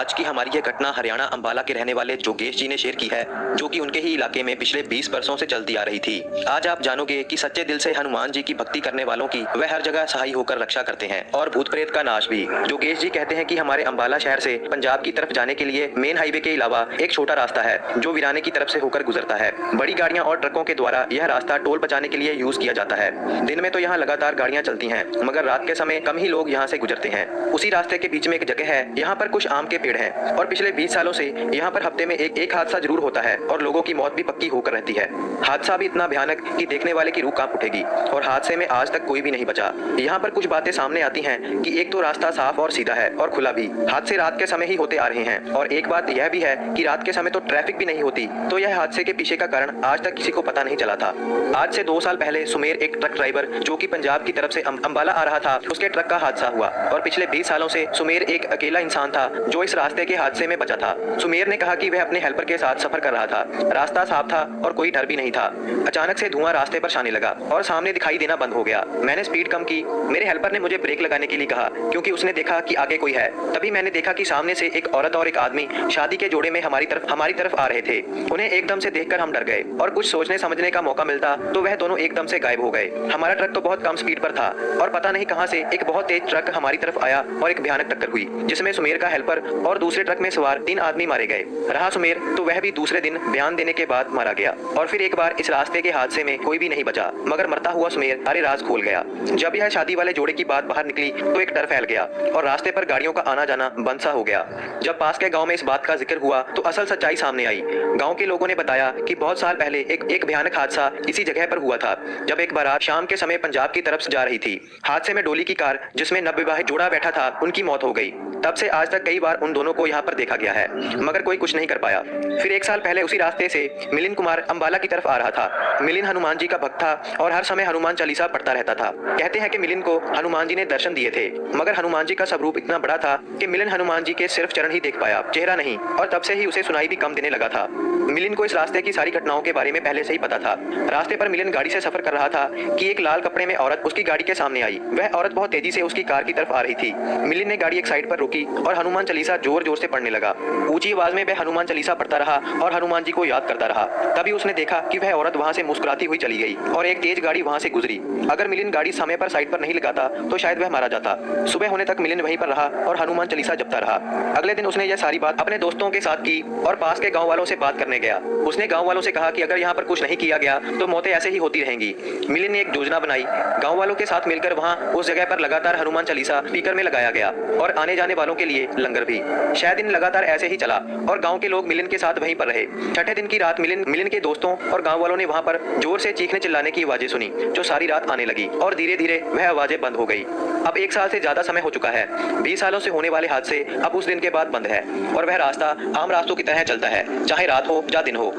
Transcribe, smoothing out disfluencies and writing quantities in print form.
आज की हमारी ये घटना हरियाणा अंबाला के रहने वाले जोगेश जी ने शेयर की है, जो कि उनके ही इलाके में पिछले 20 वर्षों से चलती आ रही थी। आज आप जानोगे कि सच्चे दिल से हनुमान जी की भक्ति करने वालों की वह हर जगह सहाय होकर रक्षा करते हैं और भूत प्रेत का नाश भी। जोगेश जी कहते हैं कि हमारे अंबाला शहर से पंजाब की तरफ जाने के लिए मेन हाईवे के अलावा एक छोटा रास्ता है जो वीराने की तरफ से होकर गुजरता है। बड़ी गाड़ियां और ट्रकों के द्वारा यह रास्ता टोल बचाने के लिए यूज किया जाता है। दिन में तो यहाँ लगातार गाड़ियां चलती हैं, मगर रात के समय कम ही लोग यहाँ से गुजरते हैं। उसी रास्ते के बीच में एक जगह है, यहाँ पर कुछ आम के पेड़ हैं और पिछले 20 सालों से यहाँ पर हफ्ते में एक हादसा जरूर होता है और लोगों की मौत भी पक्की होकर रहती है। हादसा भी इतना भयानक कि देखने वाले की रूह कांप उठेगी और हादसे में आज तक कोई भी नहीं बचा। यहाँ पर कुछ बातें सामने आती हैं कि एक तो रास्ता साफ और सीधा है और खुला भी, हादसे रात के समय ही होते आ रहे हैं। और एक बात यह भी है कि रात के समय तो ट्रैफिक भी नहीं होती, तो यह हादसे के पीछे का कारण आज तक किसी को पता नहीं चला था। आज से 2 साल पहले सुमेर एक ट्रक ड्राइवर जो कि पंजाब की तरफ से अंबाला आ रहा था, उसके ट्रक का हादसा हुआ और पिछले 20 सालों से सुमेर एक अकेला इंसान था जो इस रास्ते के हादसे में बचा था। सुमेर ने कहा कि वह अपने हेल्पर के साथ सफर कर रहा था, रास्ता साफ था और कोई डर भी नहीं था। अचानक से धुआं रास्ते पर छाने लगा और सामने दिखाई देना बंद हो गया। मैंने स्पीड कम की, मेरे हेल्पर ने मुझे ब्रेक लगाने के लिए कहा क्योंकि उसने देखा कि आगे कोई है। तभी मैंने देखा कि सामने से एक औरत और एक आदमी शादी के जोड़े में हमारी तरफ आ रहे थे। उन्हें एकदम से देखकर हम डर गए और कुछ सोचने समझने का मौका मिलता तो वह दोनों एकदम से गायब हो गए। हमारा ट्रक तो बहुत कम स्पीड पर था और पता नहीं कहां से एक बहुत तेज ट्रक हमारी तरफ आया और एक भयानक टक्कर हुई जिसमें सुमेर का हेल्पर और दूसरे ट्रक में सवार 3 आदमी मारे गए। रहा सुमेर तो वह भी दूसरे दिन बयान देने के बाद मारा गया। और फिर एक बार इस रास्ते के हादसे में कोई भी नहीं बचा, मगर मरता हुआ सुमेर सारे राज खोल गया। जब यह शादी वाले जोड़े की बात बाहर निकली तो एक डर फैल गया और रास्ते पर गाड़ियों का आना जाना बंद सा हो गया। जब पास के गाँव में इस बात का जिक्र हुआ तो असल सच्चाई सामने आई। गाँव के लोगों ने बताया कि बहुत साल पहले एक भयानक हादसा इसी जगह पर हुआ था, जब एक बारात शाम के समय पंजाब की तरफ जा रही थी। हादसे में डोली की कार जिसमें नवविवाहित जोड़ा बैठा था, उनकी मौत हो गई। तब से आज तक कई बार उन दोनों को यहाँ पर देखा गया है, मगर कोई कुछ नहीं कर पाया। फिर 1 साल पहले उसी रास्ते से मिलिंद कुमार अंबाला की तरफ आ रहा था। मिलिंद हनुमान जी का भक्त था और हर समय हनुमान चालीसा पढ़ता रहता था। कहते हैं कि मिलिंद को हनुमान जी ने दर्शन दिए थे, मगर हनुमान जी का स्वरूप इतना बड़ा था कि मिलिंद हनुमान जी के सिर्फ चरण ही देख पाया, चेहरा नहीं। और तब से ही उसे सुनाई भी कम देने लगा था। मिलिंद को इस रास्ते की सारी घटनाओं के बारे में पहले से ही पता था। रास्ते पर मिलिंद गाड़ी से सफर कर रहा था कि एक लाल कपड़े में औरत उसकी गाड़ी के सामने आई। वह औरत बहुत तेजी से उसकी कार की तरफ आ रही थी। मिलिंद ने गाड़ी एक साइड पर रोकी और हनुमान चालीसा जोर जोर से पढ़ने लगा। ऊंची आवाज में वह हनुमान चालीसा पढ़ता रहा और हनुमान जी को याद करता रहा। तभी उसने देखा कि वह औरत वहां से मुस्कुराती हुई चली गई और एक तेज गाड़ी वहां से गुजरी। अगर मिलिंद गाड़ी समय पर साइड पर नहीं लगाता तो शायद वह मारा जाता। सुबह होने तक मिलिंद वहीं पर रहा और हनुमान चालीसा जपता रहा। अगले दिन उसने यह सारी बात अपने दोस्तों के साथ की और पास के गाँव वालों से बात करने गया। उसने गाँव वालों से कहा कि अगर यहाँ पर कुछ नहीं किया गया तो मौतें ऐसे ही होती रहेंगी। मिलिंद ने एक योजना बनाई। गाँव वालों के साथ मिलकर वहाँ उस जगह पर लगातार हनुमान चालीसा स्पीकर में लगाया गया और आने जाने वालों के लिए लंगर भी। 6 दिन लगातार ऐसे ही चला और गांव के लोग मिलिंद के साथ वहीं पर रहे। छठे दिन की रात मिलिंद के दोस्तों और गांव वालों ने वहां पर जोर से चीखने चिल्लाने की आवाजें सुनी, जो सारी रात आने लगी और धीरे धीरे वह आवाजें बंद हो गई। अब 1 साल से ज्यादा समय हो चुका है। 20 सालों से होने वाले हादसे अब उस दिन के बाद बंद है और वह रास्ता आम रास्तों की तरह चलता है, चाहे रात हो या दिन हो।